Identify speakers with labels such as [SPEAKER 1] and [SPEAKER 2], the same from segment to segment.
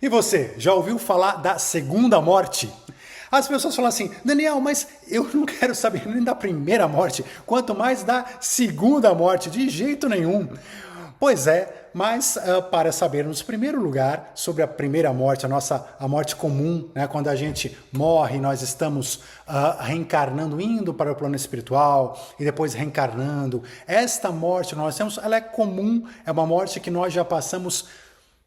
[SPEAKER 1] E você, já ouviu falar da segunda morte? As pessoas falam assim, Daniel, mas eu não quero saber nem da primeira morte, quanto mais da segunda morte, de jeito nenhum. Pois é, mas para sabermos, em primeiro lugar, sobre a primeira morte, a morte comum, né, quando a gente morre, nós estamos reencarnando, indo para o plano espiritual e depois reencarnando. Esta morte que nós temos, ela é comum, é uma morte que nós já passamos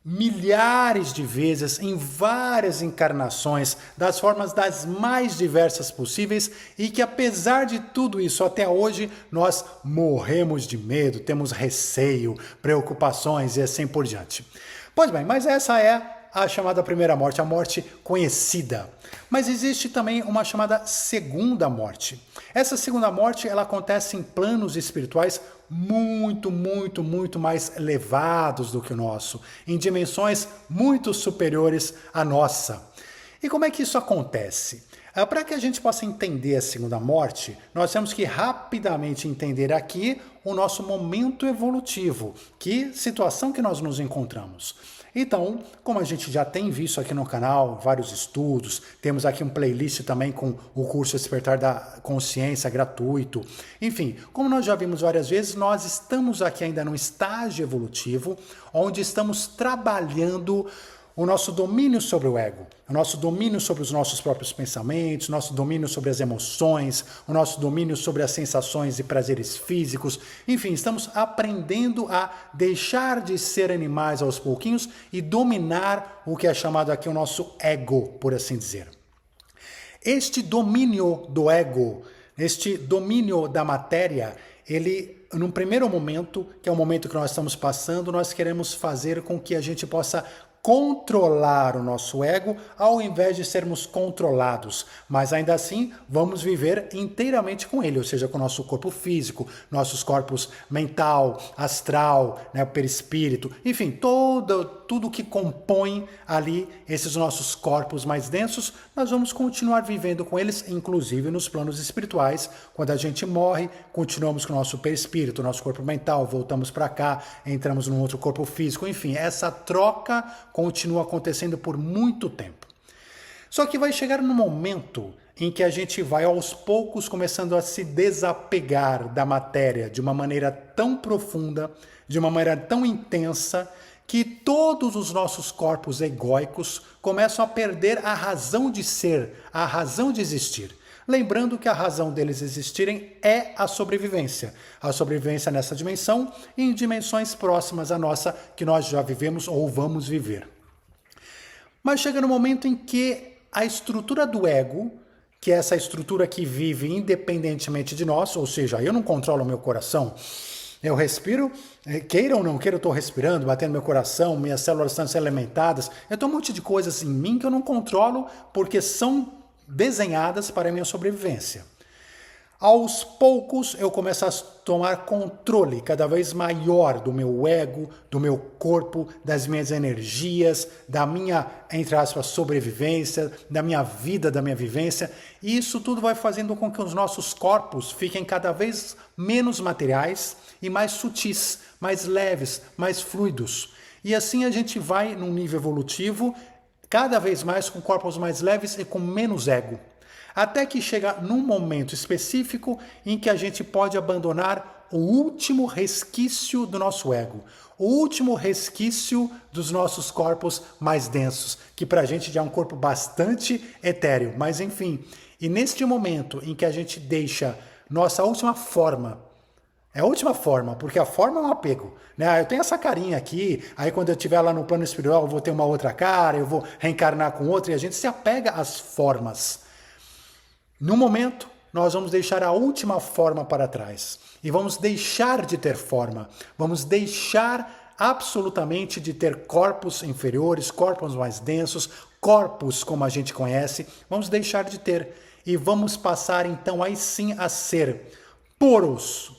[SPEAKER 1] milhares de vezes, em várias encarnações, das formas das mais diversas possíveis e que apesar de tudo isso, até hoje, nós morremos de medo, temos receio, preocupações e assim por diante. Pois bem, mas essa é a chamada primeira morte, a morte conhecida. Mas existe também uma chamada segunda morte. Essa segunda morte, ela acontece em planos espirituais muito mais elevados do que o nosso, em dimensões muito superiores à nossa. E como é que isso acontece? Para que a gente possa entender a segunda morte, nós temos que rapidamente entender aqui o nosso momento evolutivo, que situação que nós nos encontramos. Então, como a gente já tem visto aqui no canal vários estudos, temos aqui um playlist também com o curso Despertar da Consciência gratuito. Enfim, como nós já vimos várias vezes, nós estamos aqui ainda num estágio evolutivo, onde estamos trabalhando o nosso domínio sobre o ego, o nosso domínio sobre os nossos próprios pensamentos, o nosso domínio sobre as emoções, o nosso domínio sobre as sensações e prazeres físicos. Enfim, estamos aprendendo a deixar de ser animais aos pouquinhos e dominar o que é chamado aqui o nosso ego, por assim dizer. Este domínio do ego, este domínio da matéria, ele, num primeiro momento, que é o momento que nós estamos passando, nós queremos fazer com que a gente possa controlar o nosso ego ao invés de sermos controlados, mas ainda assim vamos viver inteiramente com ele, ou seja, com o nosso corpo físico, nossos corpos mental, astral, né, perispírito, enfim, tudo que compõe ali esses nossos corpos mais densos, nós vamos continuar vivendo com eles, inclusive nos planos espirituais. Quando a gente morre, continuamos com o nosso perispírito, nosso corpo mental, voltamos para cá, entramos num outro corpo físico, enfim, essa troca continua acontecendo por muito tempo. Só que vai chegar no momento em que a gente vai aos poucos começando a se desapegar da matéria de uma maneira tão profunda, de uma maneira tão intensa, que todos os nossos corpos egóicos começam a perder a razão de ser, a razão de existir. Lembrando que a razão deles existirem é a sobrevivência nessa dimensão e em dimensões próximas à nossa que nós já vivemos ou vamos viver. Mas chega no momento em que a estrutura do ego, que é essa estrutura que vive independentemente de nós, ou seja, eu não controlo o meu coração, eu respiro, queira ou não queira, eu estou respirando, batendo meu coração, minhas células estão sendo alimentadas, eu tenho um monte de coisas em mim que eu não controlo porque são desenhadas para a minha sobrevivência. Aos poucos eu começo a tomar controle cada vez maior do meu ego, do meu corpo, das minhas energias, da minha, entre aspas, sobrevivência, da minha vida, da minha vivência. E isso tudo vai fazendo com que os nossos corpos fiquem cada vez menos materiais e mais sutis, mais leves, mais fluidos. E assim a gente vai num nível evolutivo cada vez mais com corpos mais leves e com menos ego. Até que chega num momento específico em que a gente pode abandonar o último resquício do nosso ego, o último resquício dos nossos corpos mais densos, que pra gente já é um corpo bastante etéreo, mas enfim. E neste momento em que a gente deixa nossa última forma, é a última forma, porque a forma é um apego, né? Eu tenho essa carinha aqui, aí quando eu estiver lá no plano espiritual eu vou ter uma outra cara, eu vou reencarnar com outra, e a gente se apega às formas. No momento, nós vamos deixar a última forma para trás e vamos deixar de ter forma, vamos deixar absolutamente de ter corpos inferiores, corpos mais densos, corpos como a gente conhece, vamos deixar de ter e vamos passar então aí sim a ser puros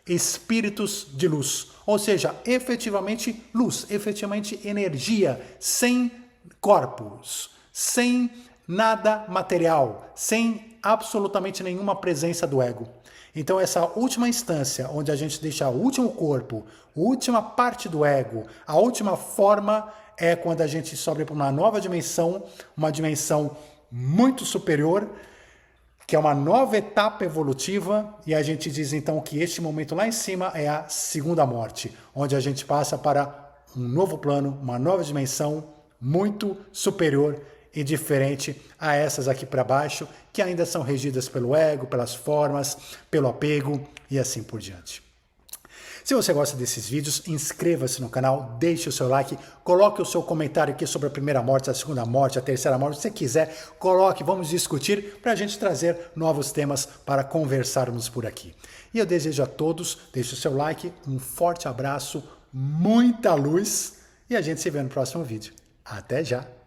[SPEAKER 1] espíritos de luz, ou seja, efetivamente luz, efetivamente energia, sem corpos, sem nada material, sem absolutamente nenhuma presença do ego. Então essa última instância, onde a gente deixa o último corpo, a última parte do ego, a última forma, é quando a gente sobe para uma nova dimensão, uma dimensão muito superior, que é uma nova etapa evolutiva, e a gente diz então que este momento lá em cima é a segunda morte, onde a gente passa para um novo plano, uma nova dimensão muito superior e diferente a essas aqui para baixo, que ainda são regidas pelo ego, pelas formas, pelo apego e assim por diante. Se você gosta desses vídeos, inscreva-se no canal, deixe o seu like, coloque o seu comentário aqui sobre a primeira morte, a segunda morte, a terceira morte, se você quiser, coloque, vamos discutir para a gente trazer novos temas para conversarmos por aqui. E eu desejo a todos, deixe o seu like, um forte abraço, muita luz e a gente se vê no próximo vídeo. Até já!